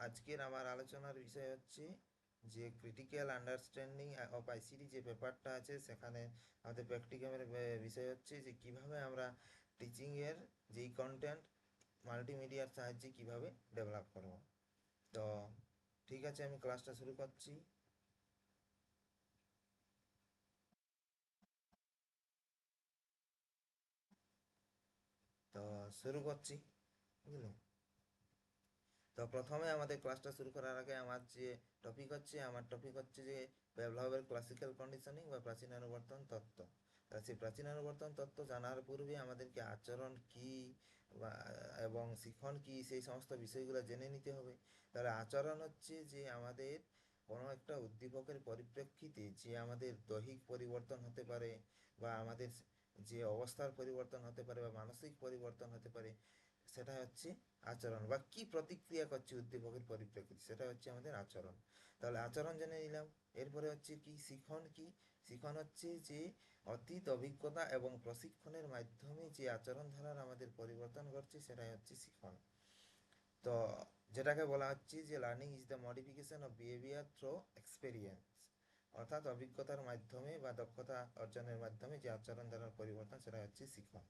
আজকের আমার আলোচনার বিষয় হচ্ছে যে ক্রিটিক্যাল আন্ডারস্ট্যান্ডিং অফ আইসিটি যে পেপারটা আছে, সেখানে আমাদের প্র্যাকটিক্যালের বিষয় হচ্ছে যে কিভাবে আমরা টিচিংয়ের যেই কন্টেন্ট মাল্টিমিডিয়ার সাহায্যে কিভাবে ডেভেলপ করব। তো ঠিক আছে, আমি ক্লাসটা শুরু করছি। তো শুরু করছি, বুঝলেন। তো প্রথমে আমাদের ক্লাসটা শুরু করার আগে আমার টপিক হচ্ছে যে প্যাভলভের ক্লাসিক্যাল কন্ডিশনিং বা প্রাচীন অনুবর্তন তত্ত্ব। তা সেই প্রাচীন অনুবর্তন তত্ত্ব জানার পূর্বে আমাদেরকে আচরণ কি বা এবং শিখন কি সেই সমস্ত বিষয়গুলো জেনে নিতে হবে। তাহলে আচরণ হচ্ছে যে আমাদের কোনো একটা উদ্দীপকের পরিপ্রেক্ষিতে যে আমাদের দৈহিক পরিবর্তন হতে পারে, বা আমাদের যে অবস্থার পরিবর্তন হতে পারে বা মানসিক পরিবর্তন হতে পারে, সেটা হচ্ছে আচরণ। বা কি প্রতিক্রিয়া করছে উদ্দীপকের পরিপ্রেক্ষিতে, সেটা হচ্ছে আমাদের আচরণ। তাহলে আচরণ জেনে নিলাম। এরপরে হচ্ছে কি শিখন কি। শিখন হচ্ছে যে অতীত অভিজ্ঞতা এবং প্রশিক্ষণের মাধ্যমে যে আচরণ ধারার আমাদের পরিবর্তন ঘটছে, সেটাই হচ্ছে শিখন। তো যেটাকে বলা হচ্ছে যে learning is the modification of behaviour through experience, অর্থাৎ অভিজ্ঞতার মাধ্যমে বা দক্ষতা অর্জনের মাধ্যমে যে আচরণ ধারার পরিবর্তন, সেটা হচ্ছে শিখন।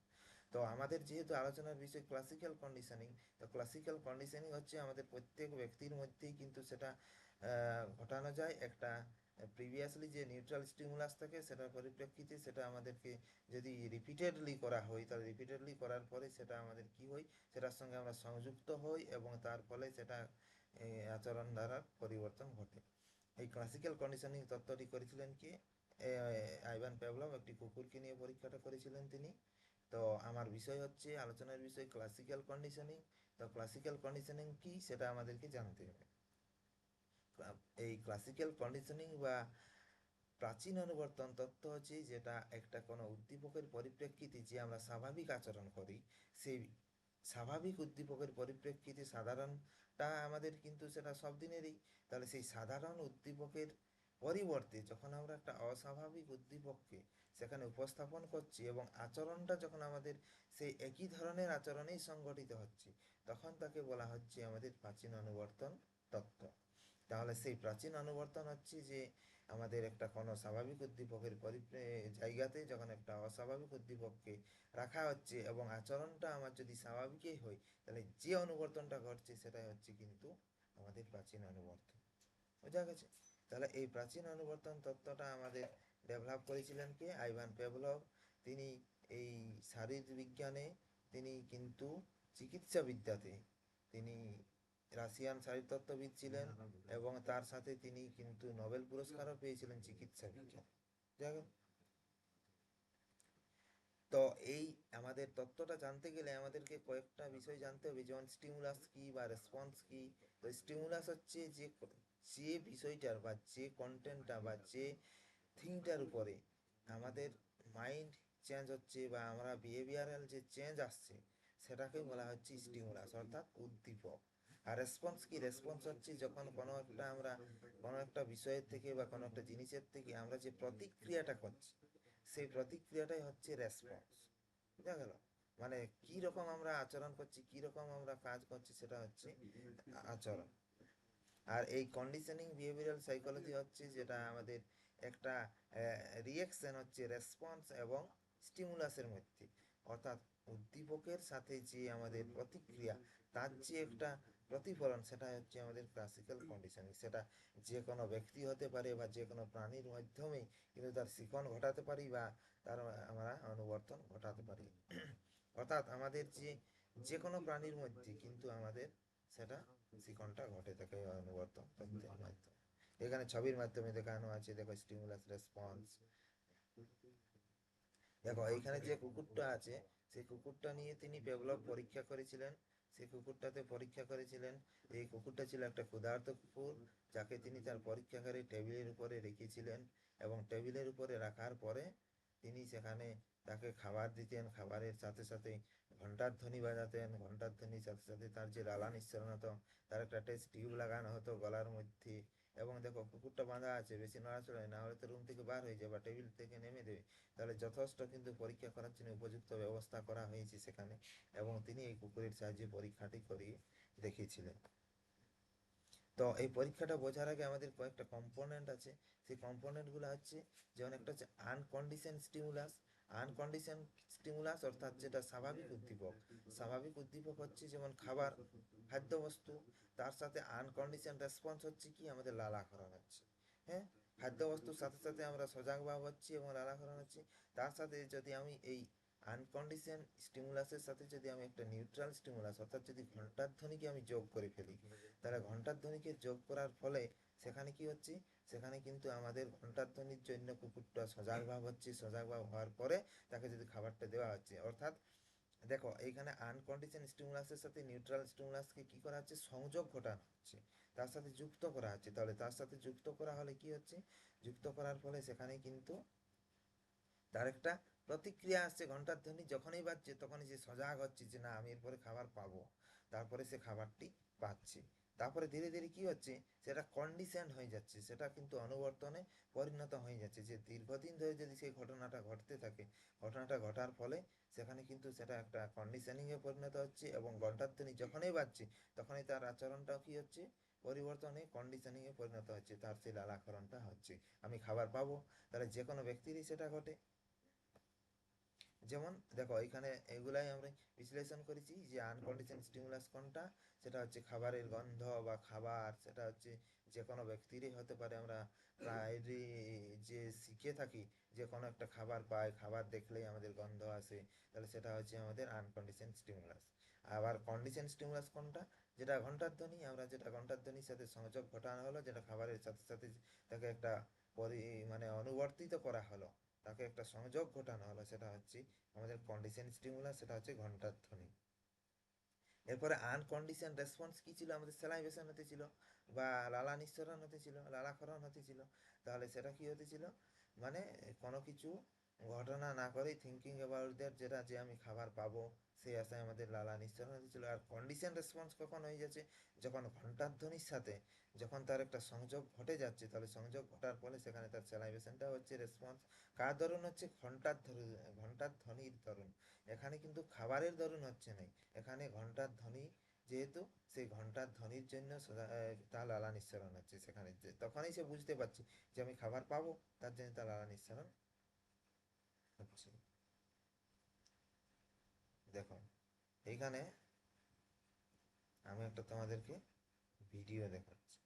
তো আমাদের যেহেতু আলোচনার বিষয় ক্লাসিক্যাল কন্ডিশনিং, তো ক্লাসিক্যাল কন্ডিশনিং হচ্ছে আমাদের প্রত্যেক ব্যক্তির মধ্যেই কিন্তু সেটা ঘটানো যায়। একটা প্রিভিয়াসলি যে নিউট্রাল স্টিমুলাস থাকে, সেটার পরিপ্রেক্ষিতে সেটা আমাদেরকে যদি রিপিটেডলি করা হয়, তাহলে রিপিটেডলি করার পরে সেটা আমাদের কি হয়, সেটার সঙ্গে আমরা সংযুক্ত হই এবং তার ফলে সেটা আচরণ দ্বারা পরিবর্তন ঘটে। এই ক্লাসিক্যাল কন্ডিশনিং তত্ত্বটি করেছিলেন কি, এ, আইভান প্যাভলভ একটি কুকুরকে নিয়ে পরীক্ষাটা করেছিলেন তিনি। তো আমার বিষয় হচ্ছে, আলোচনার বিষয় ক্লাসিক্যাল কন্ডিশনিং। তো ক্লাসিক্যাল কন্ডিশনিং কি সেটা আমাদেরকে জানতে হবে। এই ক্লাসিক্যাল কন্ডিশনিং বা প্রাচীন অনুবর্তন তত্ত্ব হচ্ছে যেটা একটা কোনো উদ্দীপকের পরিপ্রেক্ষিতে যে আমরা স্বাভাবিক আচরণ করি, সেই স্বাভাবিক উদ্দীপকের পরিপ্রেক্ষিতে সাধারণটা আমাদের কিন্তু সেটা সব দিনেরই। তাহলে সেই সাধারণ উদ্দীপকের পরিবর্তে যখন আমরা একটা অস্বাভাবিক উদ্দীপককে সেখানে উপস্থাপন করছি এবং আচরণটা যখন আমাদের সেই একই ধরনের আচরণেই সংগঠিত হচ্ছে, তখন তাকে বলা হচ্ছে আমাদের প্রাচীন অনুবর্তন তত্ত্ব। তাহলে সেই প্রাচীন অনুবর্তন হচ্ছে যে আমাদের একটা কোনো স্বাভাবিক উদ্দীপকের জায়গাতে যখন একটা অস্বাভাবিক উদ্দীপককে রাখা হচ্ছে এবং আচরণটা আমার যদি স্বাভাবিকই হয়, তাহলে যে অনুবর্তনটা ঘটছে সেটাই হচ্ছে কিন্তু আমাদের প্রাচীন অনুবর্তন। বোঝা গেছে? তাহলে এই প্রাচীন অনুবর্তন তত্ত্বটা আমাদের ডেভেলপ করেছিলেন কে, আইভান পেভলভ। তিনি এই শারীরবিজ্ঞানে, তিনি কিন্তু চিকিৎসাবিদ্যাতে তিনি রাশিয়ান শারীরতত্ত্ববিদ ছিলেন, এবং তার সাথে তিনি কিন্তু নোবেল পুরস্কারও পেয়েছিলেন চিকিৎসা বিজ্ঞানে। যাই হোক, তো এই আমাদের তত্ত্বটা জানতে গেলে আমাদেরকে কয়েকটা বিষয় জানতে হবে, যেমন স্টিমুলাস কি বা রেসপন্স কি। তো স্টিমুলাস হচ্ছে যে যে বিষয়টার বা যে কন্টেন্টটা বা যে থিংটার উপরে আমাদের মাইন্ড চেঞ্জ হচ্ছে বা আমরা বিহেভিয়ারাল যে চেঞ্জ আসছে, সেটাকে বলা হচ্ছে স্টিমুলাস, অর্থাৎ উদ্দীপক। আর রেসপন্স কি, রেসপন্স হচ্ছে যখন কোনো একটা বিষয়ের থেকে বা কোনো একটা জিনিসের থেকে আমরা যে প্রতিক্রিয়াটা করছি, সেই প্রতিক্রিয়াটাই হচ্ছে রেসপন্স। বুঝা গেল? মানে কি রকম আমরা আচরণ করছি, কি রকম আমরা কাজ করছি, সেটা হচ্ছে আচরণ। আর এই কন্ডিশনিং বিহেভিয়ারাল সাইকোলজি হচ্ছে যেটা আমাদের একটা রিয়েকশন হচ্ছে রেসপন্স এবং স্টিমুলাসের মধ্যে, অর্থাৎ উদ্দীপকের সাথে যে আমাদের প্রতিক্রিয়া, তার যে একটা প্রতিফলন, সেটা হচ্ছে আমাদের ক্লাসিক্যাল কন্ডিশনিং। সেটা যে কোনো ব্যক্তি হতে পারে বা যে কোনো প্রাণীর মাধ্যমেই কিন্তু তার শিখন ঘটাতে পারি বা তার আমরা অনুবর্তন ঘটাতে পারি। অর্থাৎ আমাদের যে যে কোনো প্রাণীর মধ্যে কিন্তু আমাদের সেটা শিখনটা ঘটে থাকে অনুবর্তন তত্ত্বের মাধ্যমে। এখানে ছবির মাধ্যমে দেখানো আছে, দেখো স্টিমুলাস রেসপন্স। দেখো এইখানে যে কুকুরটা আছে, সেই কুকুরটা নিয়ে তিনি পেভলভ পরীক্ষা করেছিলেন। সেই কুকুরটাতে পরীক্ষা করেছিলেন, এই কুকুরটা ছিল একটা ক্ষুধার্ত কুকুর, যাকে তিনি তার পরীক্ষাগারে টেবিলের উপরে রেখেছিলেন। এবং টেবিলের উপরে রাখার পরে তিনি সেখানে তাকে খাবার দিতেন, খাবারের সাথে সাথে ঘন্টার ধ্বনি বাজাতেন, ঘন্টার ধ্বনির সাথে সাথে তার যে লালা নিঃসরণ হতো, তার একটা টেস্ট টিউব লাগানো হতো গলার মধ্যে। এবং দেখো কুকুরটা বাঁধা আছে, বেশি নড়াচড়া না হলে তো রুম থেকে বার হয়ে যাবে বা টেবিল থেকে নেমে দেবে। তাহলে যথেষ্ট কিন্তু পরীক্ষা করার জন্য উপযুক্ত ব্যবস্থা করা হয়েছে সেখানে, এবং তিনি এই কুকুরের সাহায্যে পরীক্ষাটি করিয়ে দেখিয়েছিলেন। তো এই পরীক্ষাটা বোঝার আগে আমাদের কয়েকটা কম্পোনেন্ট আছে, সেই কম্পোনেন্টগুলো হচ্ছে যেমন একটা হচ্ছে আনকন্ডিশন স্টিমুলাস। আনকন্ডিশন স্টিমুলাস অর্থাৎ যেটা স্বাভাবিক উদ্দীপক। স্বাভাবিক উদ্দীপক হচ্ছে যেমন খাবার, খাদ্যবস্তু, তার সাথে আনকন্ডিশন রেসপন্স হচ্ছে কি আমাদের লালাক্ষরণ হচ্ছে। হ্যাঁ, খাদ্যবস্তুর সাথে সাথে আমরা সজাগ ভাব হচ্ছি এবং লালাক্ষরণ হচ্ছি। তার সাথে যদি আমি এই আনকন্ডিশন স্টিমুলাসের সাথে যদি আমি একটা নিউট্রাল স্টিমুলাস অর্থাৎ যদি ঘন্টার ধ্বনিকে আমি যোগ করে ফেলি, তাহলে ঘন্টার ধ্বনিকে যোগ করার ফলে সেখানে কি হচ্ছে, সেখানে কিন্তু আমাদের ঘন্টার ধ্বনির জন্য কুকুরটা সজাগ ভাব হচ্ছে। সজাগ ভাব হওয়ার পরে তাকে যদি খাবারটা দেওয়া হচ্ছে, অর্থাৎ দেখো এইখানে আনকন্ডিশন স্টিমুলাসের সাথে নিউট্রাল স্টিমুলাসকে কি করা হচ্ছে, সংযোগ ঘটানো হচ্ছে, তার সাথে যুক্ত করা হচ্ছে। তাহলে তার সাথে যুক্ত করা হলে কি হচ্ছে, যুক্ত করার ফলে সেখানে কিন্তু তার একটা প্রতিক্রিয়া আসছে। ঘন্টার ধ্বনি যখনই বাজছে তখনই সে সজাগ হচ্ছে যে না আমি এরপরে খাবার পাবো, তারপরে সে খাবারটি পাচ্ছে। তারপরে ধীরে ধীরে কি হচ্ছে, সেটা কন্ডিশন হয়ে যাচ্ছে, সেটা কিন্তু অনুবর্তনে পরিণত হয়ে যাচ্ছে। যে দীর্ঘদিন ধরে যদি সেই ঘটনাটা ঘটতে থাকে, ঘটনাটা ঘটার ফলে সেখানে কিন্তু সেটা একটা কন্ডিশনিংয়ে পরিণত হচ্ছে এবং ঘন্টার ধ্বনি যখনই বাজছে তখনই তার আচরণটাও কি হচ্ছে, পরিবর্তনে কন্ডিশনিংয়ে পরিণত হচ্ছে, তার সেই লালাক্ষরণটা হচ্ছে, আমি খাবার পাবো। তাহলে যে কোনো ব্যক্তিরই সেটা ঘটে। যেমন দেখো এখানে এগুলাই আমরা বিশ্লেষণ করেছি যে আনকন্ডিশন স্টিমুলাস কোনটা, সেটা হচ্ছে খাবারের গন্ধ বা খাবার, সেটা হচ্ছে যে কোনো ব্যক্তিরই হতে পারে। আমরা প্রায়ই যে শিখে থাকি যে কোনো একটা খাবার পাই, খাবার দেখলেই আমাদের গন্ধ আসে, তাহলে সেটা হচ্ছে আমাদের আনকন্ডিশন স্টিমুলাস। আবার কন্ডিশন স্টিমুলাস কোনটা, যেটা ঘন্টার ধ্বনি, আমরা যেটা ঘন্টার ধ্বনির সাথে সংযোগ ঘটানো হলো, যেটা খাবারের সাথে সাথে তাকে একটা মানে অনুবর্তিত করা হলো, তাকে একটা সংযোগ ঘটানো হলো, সেটা হচ্ছে আমাদের কন্ডিশন স্টিমুলাস, সেটা হচ্ছে ঘন্টার ধ্বনি। এরপরে আনকন্ডিশন রেসপন্স কি ছিল, আমাদের স্যালাইভেশন হতে ছিল বা লালা নিঃসরণ হতে ছিল, লালাক্ষরণ হতে ছিল। তাহলে সেটা কি হতে ছিল, মানে কোনো কিছু ঘটনা না করেই থিঙ্কিং অ্যাবাউট দ্যাট, যেটা যে আমি খাবার পাবো সেই আশায় আমাদের লালা নিঃসরণ হতেছিল। আর কন্ডিশন রেসপন্স কখন হয়ে যাচ্ছে, যখন ঘন্টার ধ্বনির সাথে যখন তার একটা সংযোগ ঘটে যাচ্ছে, তাহলে সংযোগ ঘটার ফলে সেখানে তার স্যালাইভেশনটা হচ্ছে রেসপন্স। কার ধরুন হচ্ছে, ঘন্টার ধ্বনির ধরুন। এখানে কিন্তু খাবারের ধরুন হচ্ছে না, এখানে ঘন্টার ধ্বনি যেহেতু, সেই ঘন্টার ধ্বনির জন্য তার লালা নিঃসরণ হচ্ছে। সেখানে তখনই সে বুঝতে পারছে যে আমি খাবার পাবো, তার জন্য তার লালা নিঃসরণ হচ্ছে। দেখো এইখানে আমি একটা তোমাদেরকে ভিডিও দেখাচ্ছি।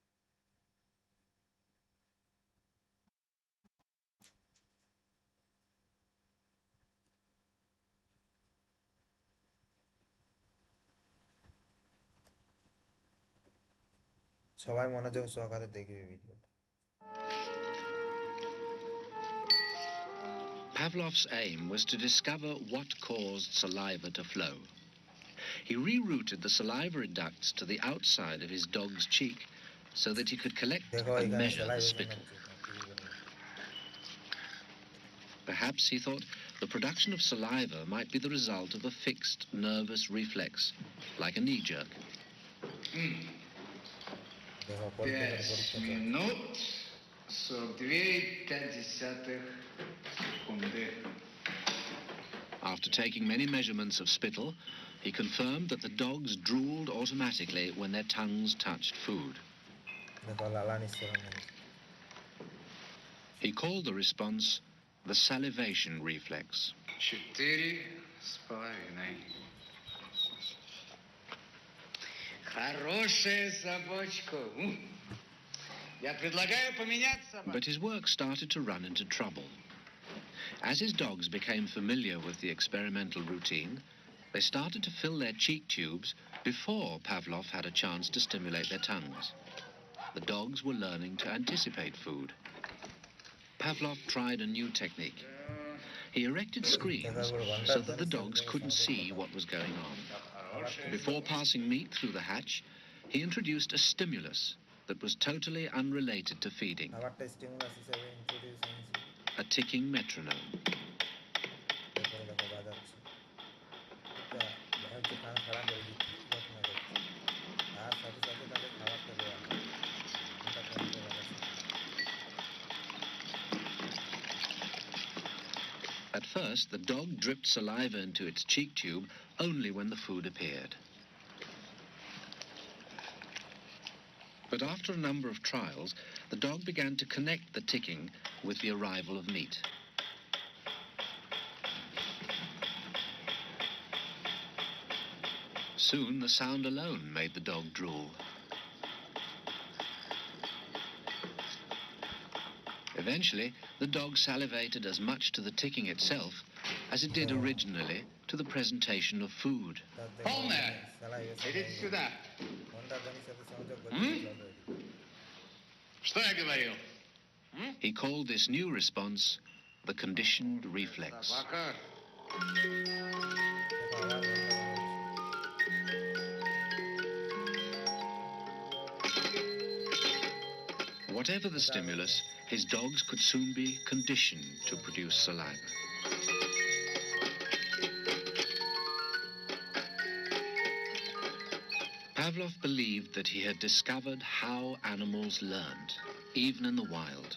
সবাই মনোযোগ সহকারে দেখবে ভিডিওটা। Pavlov's aim was to discover what caused saliva to flow. He rerouted the salivary ducts to the outside of his dog's cheek so that he could collect দেখো and এখানে measure the স্যালাইভেশন spittle. হচ্ছে, ঠিকই বললাম। Perhaps he thought the production of saliva might be the result of a fixed nervous reflex, like a knee jerk. দেখো পরীক্ষা করে 5 পরীক্ষা চলছে। минут 42,5 секунды. After taking many measurements of spittle, he confirmed that the dogs drooled automatically when their tongues touched food. দেখো লালা নিঃসরণ হয়েছে। He called the response the salivation reflex. 4,5. Хорошая собачка. Я предлагаю поменять собаку. But his work started to run into trouble. As his dogs became familiar with the experimental routine, they started to fill their cheek tubes before Pavlov had a chance to stimulate their tongues. The dogs were learning to anticipate food. Pavlov tried a new technique. He erected screens so that the dogs couldn't see what was going on. Before passing meat through the hatch, he introduced a stimulus that was totally unrelated to feeding, খাবারটা stimulus হিসেবে introduce হয়েছে। a ticking metronome. এরপরে দেখো বাজাচ্ছে, এটা ভাবছে কান খাড়া করে যে কী ঘটনা ঘটছে। তার সাথে সাথে তাকে খাবারটা দেওয়া হয়, ঘন্টা কমিতে বাজাচ্ছে। At first, the dog dripped saliva into its cheek tube only when the food appeared. But after a number of trials, the dog began to connect the ticking with the arrival of meat. Soon, the sound alone made the dog drool. Eventually, the dog salivated as much to the ticking itself as it did originally to the presentation of food. তার দেখো Полная. salivation Идите হয়ে গেছে। сюда. ঘন্টার ধ্বনির সাথে সংযোগ ঘটে গেছে already। Что я говорил? He called this new response the conditioned reflex. Собака. দেখো আবার ঘন্টা বাজছে। Whatever the stimulus, his dogs could soon be conditioned to produce saliva. Pavlov believed that he had discovered how animals learned, even in the wild.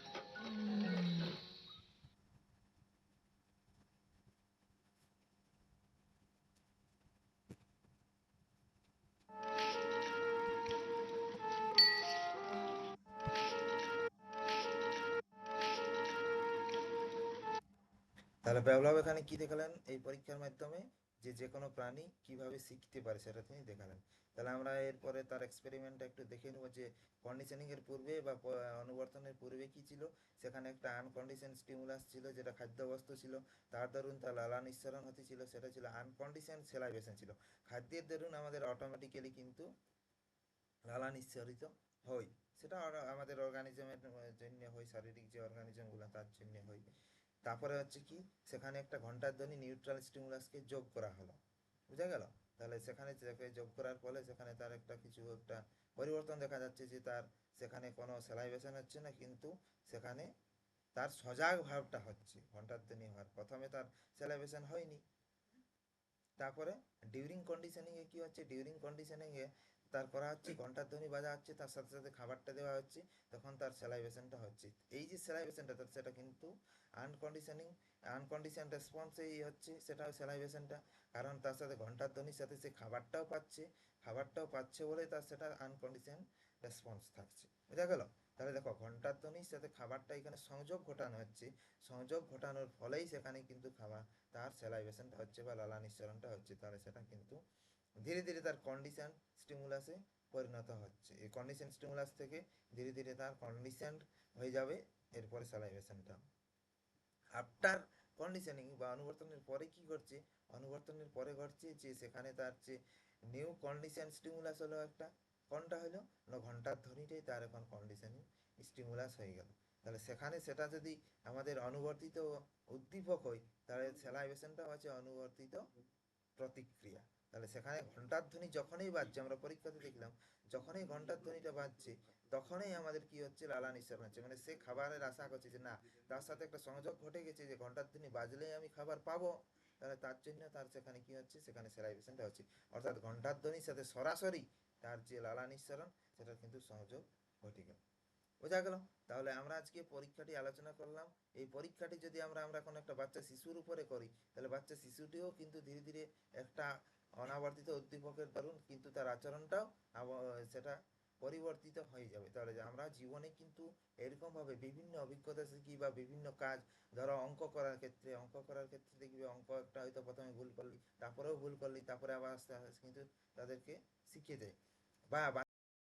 তাহলে Pavlov এখানে কি দেখালেন এই পরীক্ষার মাধ্যমে, যে যে কোনো প্রাণী কিভাবে শিখতে পারে সেটা তিনি দেখালেন। তাহলে আমরা এরপরে তার এক্সপেরিমেন্টটা একটু দেখে নেব, যে কন্ডিশনিং এর পূর্বে বা অনুবর্তনের পূর্বে কি ছিল। সেখানে একটা আনকন্ডিশন স্টিমুলাস ছিল, যেটা খাদ্যবস্তু ছিল, তার দরুন তার লালা নিঃসরণ হতেছিল, সেটা ছিল আনকন্ডিশন সেলাইভেশন ছিল। খাদ্যের দরুন আমাদের অটোমেটিক্যালি কিন্তু লালা নিঃসরিত হয়, সেটা আমাদের অর্গানিজমের জন্য হয়, শারীরিক যে অর্গানিজমগুলো তার জন্য হয়। তারপরে হচ্ছে কি, সেখানে একটা ঘন্টার ধ্বনি নিউট্রাল স্টিমুলাসকে যোগ করা হলো, বুঝা গেল। তাহলে সেখানে যোগ করার ফলে সেখানে তার একটা কিছু একটা পরিবর্তন দেখা যাচ্ছে, যে তার সেখানে কোনো সেলাইভেশন হচ্ছে না, কিন্তু সেখানে তার সজাগ ভাবটা হচ্ছে ঘন্টার ধ্বনি হওয়ার। প্রথমে তার সেলাইভেশন হয়নি, তারপরে ডিউরিং কন্ডিশনিংয়ে কি হচ্ছে, ডিউরিং কন্ডিশনিংয়ে তার করা হচ্ছে ঘন্টার ধ্বনি বাজা হচ্ছে, তার সাথে সাথে খাবারটা দেওয়া হচ্ছে, তখন তার সেলাইভেশনটা হচ্ছে। এই যে সেলাইভেশনটা তার, সেটা কিন্তু আনকন্ডিশনিং আনকন্ডিশন রেসপন্সেই হচ্ছে, সেটা সেলাইভেশনটা। কারণ তার সাথে ঘন্টার ধ্বনির সাথে সে খাবারটাও পাচ্ছে বলে তার সেটা আনকন্ডিশন রেসপন্স থাকছে, বুঝা গেল। তাহলে দেখো ঘন্টার ধ্বনির সাথে খাবারটা এখানে সংযোগ ঘটানো হচ্ছে, সংযোগ ঘটানোর ফলেই সেখানে কিন্তু খাবার তার সেলাইভেশনটা হচ্ছে বা লালা নিঃসরণটা হচ্ছে। তাহলে সেটা কিন্তু ধীরে ধীরে তার কন্ডিশন স্টিমুলাসে পরিণত হচ্ছে। এই কন্ডিশন স্টিমুলাস থেকে ধীরে ধীরে তার কন্ডিশন হয়ে যাবে, এরপরে সেলাইভেশনটা। আফটার কন্ডিশনিং বা অনুবর্তনের পরে কি ঘটছে, অনুবর্তনের পরে ঘটছে যে সেখানে তার যে নিউ কন্ডিশন স্টিমুলাস হলো একটা, কোনটা হলো না ঘন্টার ধ্বনিটাই তার এখন কন্ডিশনিং স্টিমুলাস হয়ে গেল। তাহলে সেখানে সেটা যদি আমাদের অনুবর্তিত উদ্দীপক হয়, তাহলে সেলাইভেশনটা হচ্ছে অনুবর্তিত প্রতিক্রিয়া। তাহলে সেখানে ঘন্টার ধ্বনি যখনই বাজছে, আমরা পরীক্ষাতে দেখলাম যখনই ঘন্টার ধ্বনিটা বাজছে তখনই আমাদের কি হচ্ছে, লালা নিঃসরণ হচ্ছে। মানে সে খাবারের আশা করছে যে না, তার সাথে একটা সংযোগ ঘটে গেছে যে ঘন্টার ধ্বনি বাজলেই আমি খাবার পাবো, তাহলে তার জন্য তার সেখানে কি হচ্ছে, সেখানে সেলাইভেশনটা হচ্ছে। অর্থাৎ ঘন্টার ধ্বনির সাথে সরাসরি তার যে লালা নিঃসরণ সেটা কিন্তু সংযোগ ঘটে গেল, বোঝা গেল। তাহলে আমরা আজকে পরীক্ষাটি আলোচনা করলাম। এই পরীক্ষাটি যদি আমরা কোনো একটা বাচ্চা শিশুর উপরে করি, তাহলে বাচ্চা শিশুটিও কিন্তু ধীরে ধীরে একটা অনাবর্তিত উদ্দীপকের দরুন কিন্তু তার আচরণটাও সেটা পরিবর্তিত হয়ে যাবে। তাহলে যে আমরা জীবনে কিন্তু এরকমভাবে বিভিন্ন অভিজ্ঞতা শিখি বা বিভিন্ন কাজ, ধরো অঙ্ক করার ক্ষেত্রে দেখবে অঙ্ক একটা হয়তো প্রথমে ভুল করলি, তারপরেও ভুল করলি, তারপরে আবার আস্তে আস্তে কিন্তু তাদেরকে শিখিয়ে দেয়। বা